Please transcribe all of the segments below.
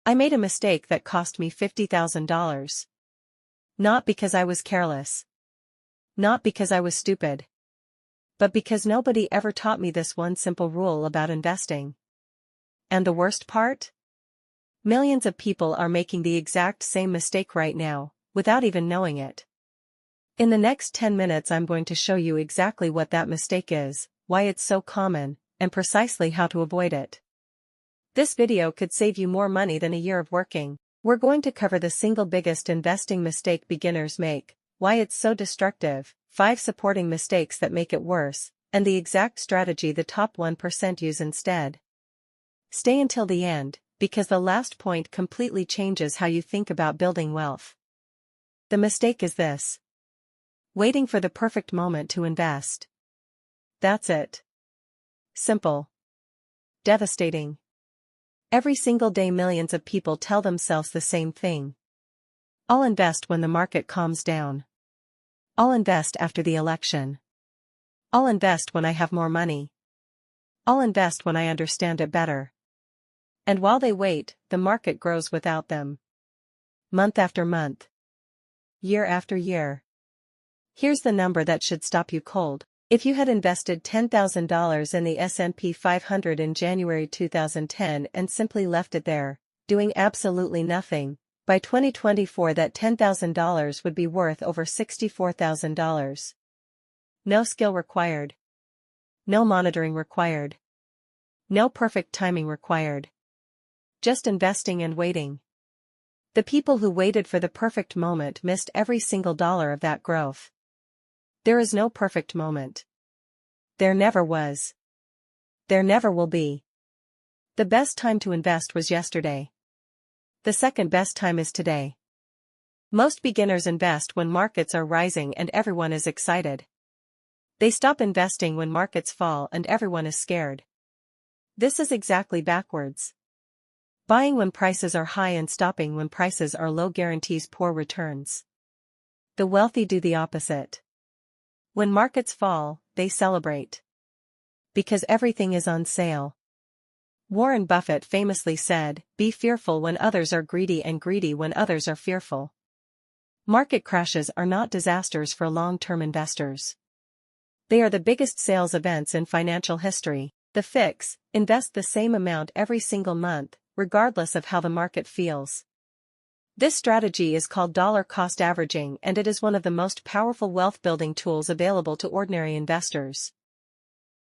I made a mistake that cost me $50,000. Not because I was careless. Not because I was stupid. But because nobody ever taught me this one simple rule about investing. And the worst part? Millions of people are making the exact same mistake right now, without even knowing it. In the next 10 minutes I'm going to show you exactly what that mistake is, why it's so common, and precisely how to avoid it. This video could save you more money than a year of working. We're going to cover the single biggest investing mistake beginners make, why it's so destructive, 5 supporting mistakes that make it worse, and the exact strategy the top 1% use instead. Stay until the end, because the last point completely changes how you think about building wealth. The mistake is this: waiting for the perfect moment to invest. That's it. Simple. Devastating. Every single day millions of people tell themselves the same thing. I'll invest when the market calms down. I'll invest after the election. I'll invest when I have more money. I'll invest when I understand it better. And while they wait, the market grows without them. Month after month. Year after year. Here's the number that should stop you cold. If you had invested $10,000 in the S&P 500 in January 2010 and simply left it there, doing absolutely nothing, by 2024 that $10,000 would be worth over $64,000. No skill required. No monitoring required. No perfect timing required. Just investing and waiting. The people who waited for the perfect moment missed every single dollar of that growth. There is no perfect moment. There never was. There never will be. The best time to invest was yesterday. The second best time is today. Most beginners invest when markets are rising and everyone is excited. They stop investing when markets fall and everyone is scared. This is exactly backwards. Buying when prices are high and stopping when prices are low guarantees poor returns. The wealthy do the opposite. When markets fall, they celebrate. Because everything is on sale. Warren Buffett famously said, "Be fearful when others are greedy and greedy when others are fearful." Market crashes are not disasters for long-term investors. They are the biggest sales events in financial history. The fix: invest the same amount every single month, regardless of how the market feels. This strategy is called dollar cost averaging, and it is one of the most powerful wealth-building tools available to ordinary investors.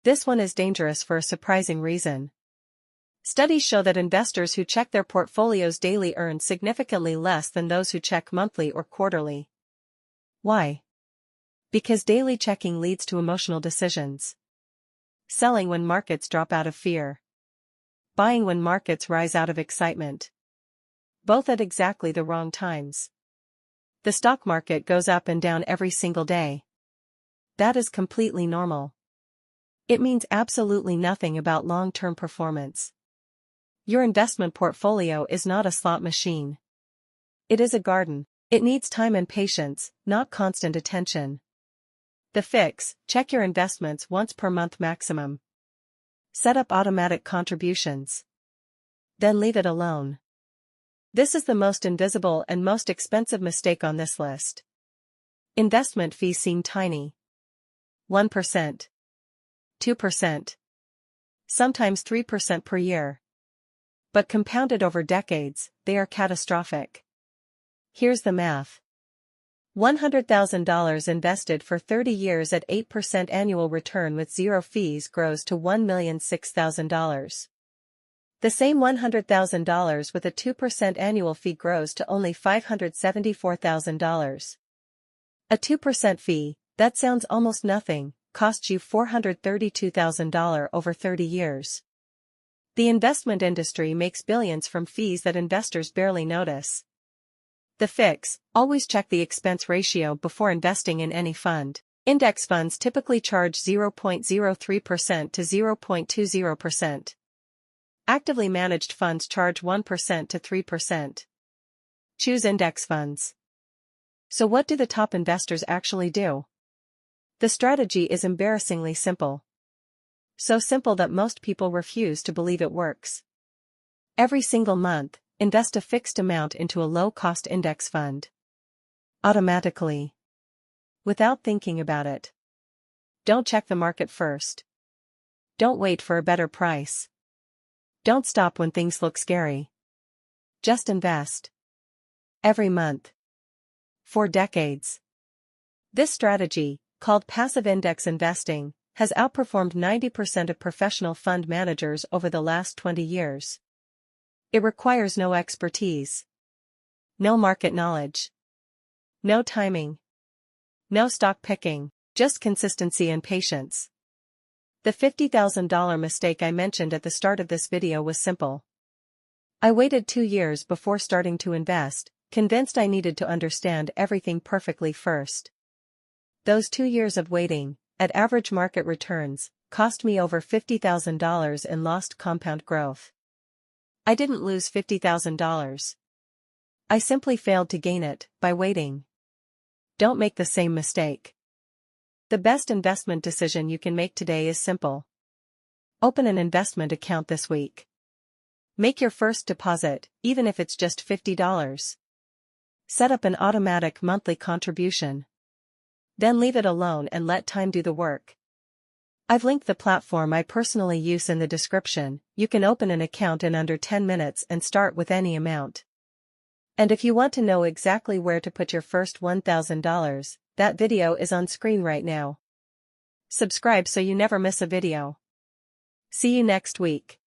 This one is dangerous for a surprising reason. Studies show that investors who check their portfolios daily earn significantly less than those who check monthly or quarterly. Why? Because daily checking leads to emotional decisions. Selling when markets drop out of fear. Buying when markets rise out of excitement. Both at exactly the wrong times. The stock market goes up and down every single day. That is completely normal. It means absolutely nothing about long-term performance. Your investment portfolio is not a slot machine. It is a garden. It needs time and patience, not constant attention. The fix: check your investments once per month maximum. Set up automatic contributions. Then leave it alone. This is the most invisible and most expensive mistake on this list. Investment fees seem tiny. 1%. 2%. Sometimes 3% per year. But compounded over decades, they are catastrophic. Here's the math. $100,000 invested for 30 years at 8% annual return with zero fees grows to $1,006,000. The same $100,000 with a 2% annual fee grows to only $574,000. A 2% fee, that sounds almost nothing, costs you $432,000 over 30 years. The investment industry makes billions from fees that investors barely notice. The fix: always check the expense ratio before investing in any fund. Index funds typically charge 0.03% to 0.20%. Actively managed funds charge 1% to 3%. Choose index funds. So what do the top investors actually do? The strategy is embarrassingly simple. So simple that most people refuse to believe it works. Every single month, Invest a fixed amount into a low-cost index fund. Automatically. Without thinking about it. Don't check the market first. Don't wait for a better price. Don't stop when things look scary. Just invest. Every month. For decades. This strategy, called passive index investing, has outperformed 90% of professional fund managers over the last 20 years. It requires no expertise. No market knowledge. No timing. No stock picking, just consistency and patience. The $50,000 mistake I mentioned at the start of this video was simple. I waited 2 years before starting to invest, convinced I needed to understand everything perfectly first. Those 2 years of waiting, at average market returns, cost me over $50,000 in lost compound growth. I didn't lose $50,000. I simply failed to gain it by waiting. Don't make the same mistake. The best investment decision you can make today is simple. Open an investment account this week. Make your first deposit, even if it's just $50. Set up an automatic monthly contribution. Then leave it alone and let time do the work. I've linked the platform I personally use in the description. You can open an account in under 10 minutes and start with any amount. And if you want to know exactly where to put your first $1,000, that video is on screen right now. Subscribe so you never miss a video. See you next week.